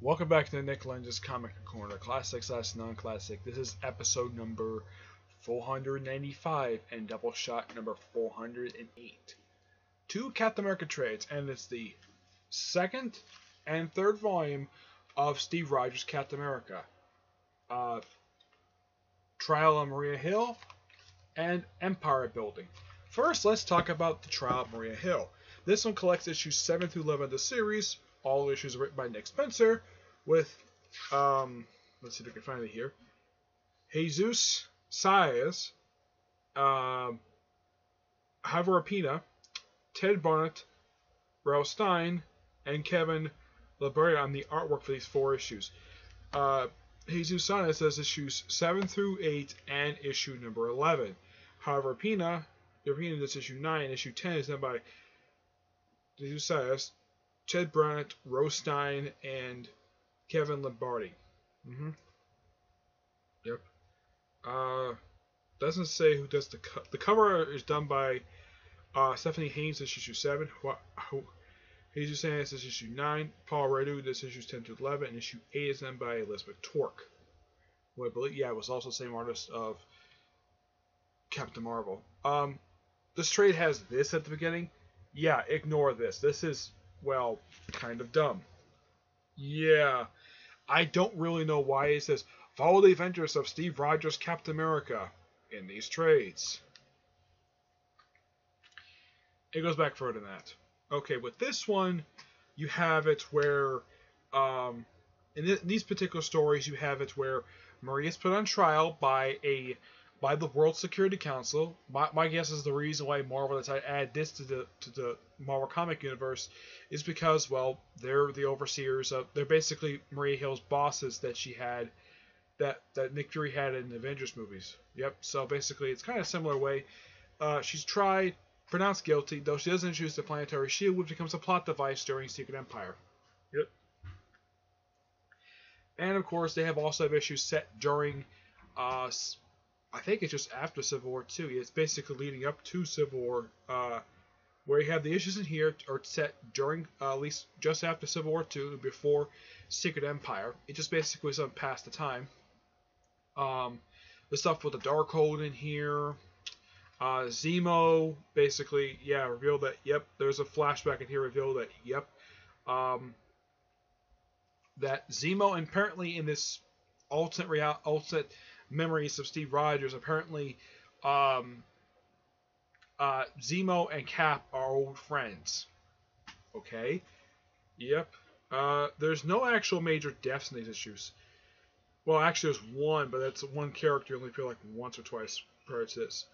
Welcome back to the Nick Lenz's Comic Corner, classic/non-classic. This is episode number 495 and Doubleshot number 408. Two Captain America trades, and it's the second and third volume of Steve Rogers' Captain America. Trial on Maria Hill and Empire Building. First, let's talk about the Trial of Maria Hill. This one collects issues 7 through 11 of the series. All issues are written by Nick Spencer, with, let's see if I can find it here, Jesus Saez, Javier Pina, Ted Barnett, Ralph Stein, and Kevin Laberta on the artwork for these 4 issues. Jesus Saez says issues 7 through 8 and issue number 11. However, Pina does issue 9. Issue 10 is done by Jesus Saez, Ted Barnett, Rose Stein, and Kevin Lombardi. Yep. Doesn't say who does the cover is done by Stephanie Haynes. This issue 7. Jesus Saez is issue 9. Paul Redu. This issues 10 to 11. And issue 8 is done by Elizabeth Torque, who I believe, it was also the same artist of Captain Marvel. This trade has this at the beginning. Yeah, ignore this. This is, well, kind of dumb. Yeah, I don't really know why it says follow the adventures of Steve Rogers' Captain America in these trades. It goes back further than that. Okay, with this one, you have it where, in these particular stories, you have it where Maria's put on trial by the World Security Council. My guess is the reason why Marvel decided to add this to the Marvel comic universe is because, well, they're the overseers of. They're basically Maria Hill's bosses that she had, that Nick Fury had in the Avengers movies. Yep. So basically, it's kind of a similar way. She's tried, pronounced guilty, though she doesn't choose the planetary shield, which becomes a plot device during Secret Empire. Yep. And of course, they also have issues set during. I think it's just after Civil War II. It's basically leading up to Civil War, where you have the issues in here are set during, at least just after Civil War II and before Secret Empire. It just basically doesn't pass the time. The stuff with the Darkhold in here. Zemo basically, revealed that, there's a flashback in here revealed that, that Zemo, apparently in this alternate memories of Steve Rogers, apparently Zemo and Cap are old friends. Okay. Yep. There's no actual major deaths in these issues. Well, actually there's one, but that's one character you only feel like once or twice prior to this.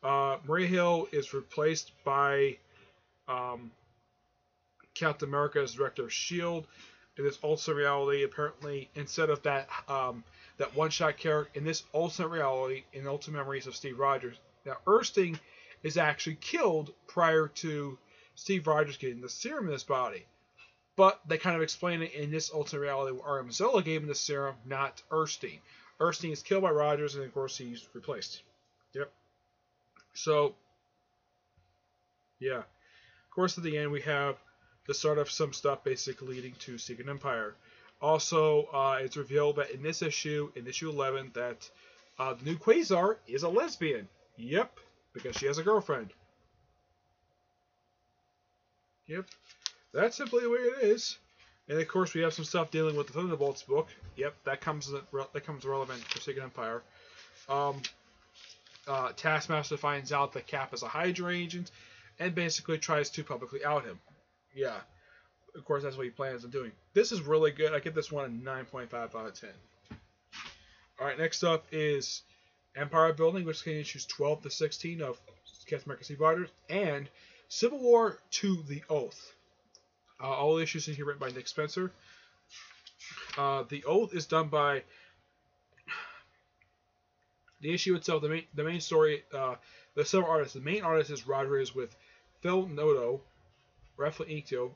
Maria Hill is replaced by Captain America as director of S.H.I.E.L.D. In this alternate reality, apparently, instead of that that one-shot character, in this alternate reality, in Ultimate Memories of Steve Rogers, now Erskine is actually killed prior to Steve Rogers getting the serum in his body. But they kind of explain it in this alternate reality where Zola gave him the serum, not Erskine. Erskine is killed by Rogers, and of course he's replaced. Yep. So, yeah. Of course, at the end we have the start of some stuff basically leading to Secret Empire. Also, it's revealed that in this issue, in issue 11, that the new Quasar is a lesbian. Yep, because she has a girlfriend. Yep, that's simply the way it is. And of course, we have some stuff dealing with the Thunderbolts book. Yep, that comes relevant for Secret Empire. Taskmaster finds out that Cap is a Hydra agent, and basically tries to publicly out him. Yeah, of course, that's what he plans on doing. This is really good. I give this one a 9.5 out of 10. Alright, next up is Empire Building, which contains issues 12 to 16 of Captain America Steve Rogers, and Civil War II The Oath. All issues in here written by Nick Spencer. The Oath is done by the issue itself. The main story, there's several artists. The main artist is Rodriguez with Phil Noto, Rafael Ito,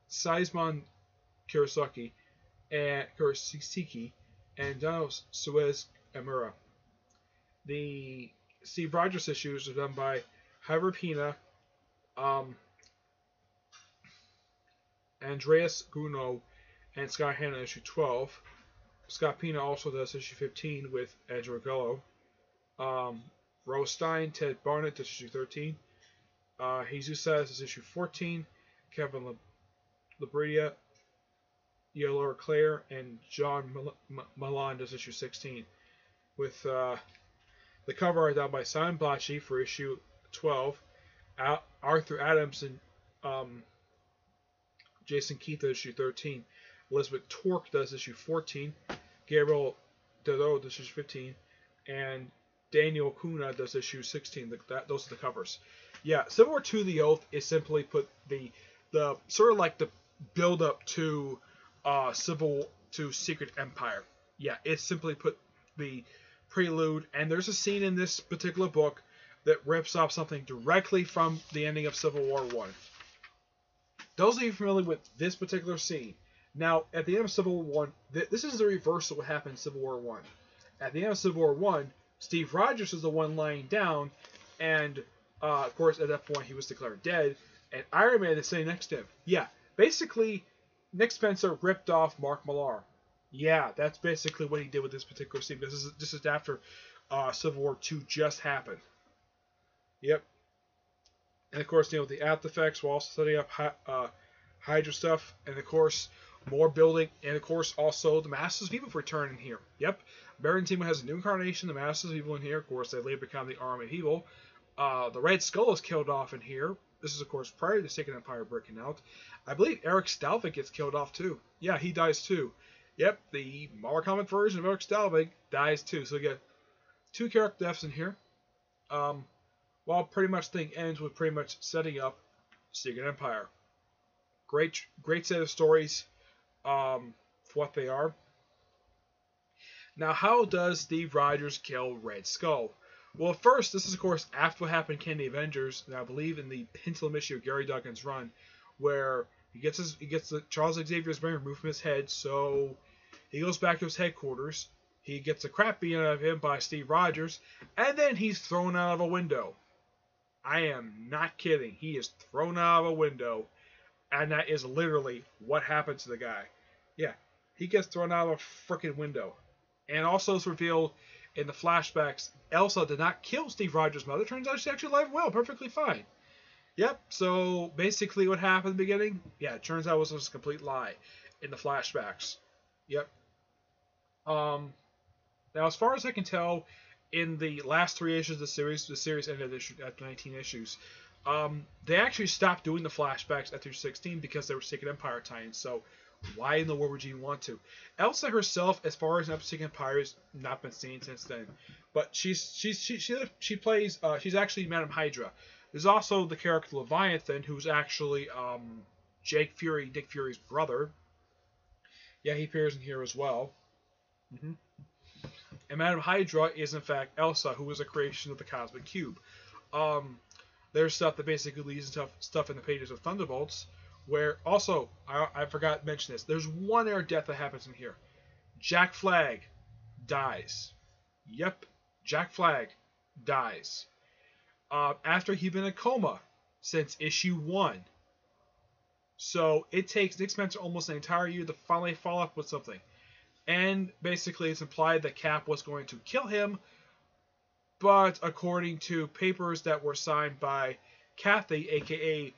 Seisman Kurosaki, and Dono Suez Amura. The Steve Rogers issues are done by Javier Pina, Andreas Guno, and Scott Hanna issue 12. Scott Pina also does issue 15 with Ed Rogello. Rose Stein, Ted Barnett does issue 13. Jesus Saez is issue 14. Kevin Labria, Laura Claire, and John Milan does issue 16. With the cover art done by Simon Blotchy for issue 12. Arthur Adams and Jason Keith does issue 13. Elizabeth Torque does issue 14. Gabriel Dodot does issue 15. And Daniel Kuna does issue 16. Those are the covers. Yeah, Civil War II: The Oath is simply put the sort of like the build up to Secret Empire. Yeah, it's simply put the prelude, and there's a scene in this particular book that rips off something directly from the ending of Civil War I. Those of you familiar with this particular scene, now at the end of Civil War I, this is the reverse of what happened in Civil War I. At the end of Civil War I, Steve Rogers is the one lying down, and of course at that point he was declared dead, and Iron Man is sitting next to him. Yeah, basically Nick Spencer ripped off Mark Millar. Yeah, that's basically what he did with this particular scene. This is after Civil War II just happened. Yep. And of course, the after effects, we're also setting up Hydra stuff, and of course, more building, and of course, also the Masters of Evil return in here. Yep. Baron Zemo has a new incarnation, the Masters of Evil in here. Of course, they later become the Army of Evil. The Red Skull is killed off in here. This is, of course, prior to the Second Empire breaking out. I believe Eric Stalvik gets killed off, too. Yeah, he dies, too. Yep, the Marvel comic version of Eric Stalvik dies, too. So we get 2 character deaths in here. While pretty much the thing ends with pretty much setting up Secret Empire. Great set of stories for what they are. Now, how does Steve Rogers kill Red Skull? Well, first, this is, of course, after what happened in the Avengers, and I believe in the Pentland issue of Gary Duggan's run, where he gets the Charles Xavier's brain removed from his head, so he goes back to his headquarters. He gets the crap beaten out of him by Steve Rogers, and then he's thrown out of a window. I am not kidding. He is thrown out of a window, and that is literally what happened to the guy. Yeah, he gets thrown out of a freaking window. And also it's revealed in the flashbacks, Elsa did not kill Steve Rogers' mother. Turns out she's actually alive and well, perfectly fine. Yep, so basically what happened in the beginning, yeah, it turns out it was just a complete lie in the flashbacks. Yep. Now, as far as I can tell, in the last 3 issues of the series ended after 19 issues. They actually stopped doing the flashbacks after 16 because they were Secret Empire tie-ins, so why in the world would you want to? Elsa herself, as far as Secret Empire, has not been seen since then. But she plays, she's actually Madame Hydra. There's also the character Leviathan, who's actually Nick Fury's brother. Yeah, he appears in here as well. And Madame Hydra is, in fact, Elsa, who is a creation of the Cosmic Cube. There's stuff that basically leads to stuff in the pages of Thunderbolts, where, also, I forgot to mention this, there's one air death that happens in here. Jack Flag dies. Yep, Jack Flag dies. After he'd been in a coma since issue 1. So it takes Nick Spencer almost an entire year to finally follow up with something. And basically it's implied that Cap was going to kill him, but according to papers that were signed by Kathy, aka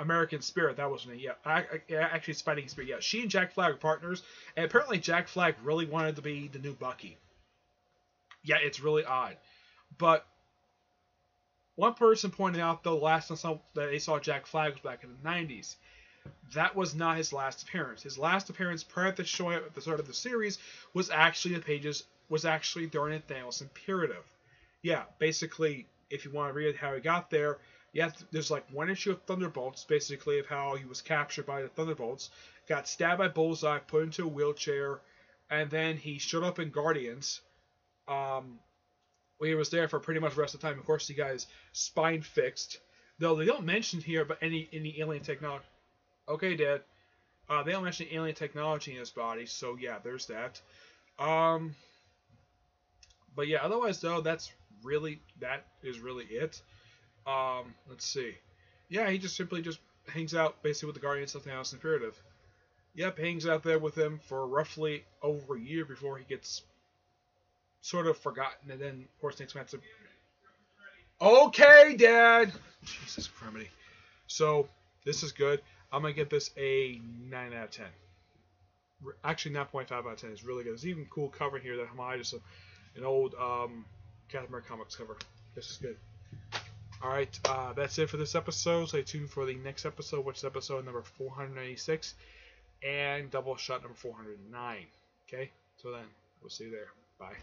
American Spirit, that was me, yeah, actually it's Fighting Spirit, yeah, she and Jack Flag were partners, and apparently Jack Flag really wanted to be the new Bucky. Yeah, it's really odd. But one person pointed out, though, last time that they saw Jack Flag was back in the 90s. That was not his last appearance. His last appearance prior to showing up at the start of the series was actually during Thanos Imperative. Yeah, basically, if you want to read how he got there, yeah, there's like one issue of Thunderbolts, basically, of how he was captured by the Thunderbolts, got stabbed by Bullseye, put into a wheelchair, and then he showed up in Guardians. He was there for pretty much the rest of the time. Of course, he got his spine fixed. Though they don't mention here about any alien technology. Okay, Dad. They don't mention alien technology in his body, so yeah, there's that. But yeah, otherwise though, that is really it. Let's see. Yeah, he just simply hangs out basically with the Guardians of Thanos Imperative. Yep, hangs out there with him for roughly over a year before he gets sort of forgotten, and then of course next match. Okay, Dad. Jesus Christ. So this is good. I'm gonna get this a 9 out of 10. Actually, 9.5 out of 10 is really good. There's even cool cover here that homages an old Captain America comics cover. This is good. Alright, that's it for this episode. Stay tuned for the next episode, which is episode number 496 and Doubleshot number 409. Okay? So then, we'll see you there. Bye.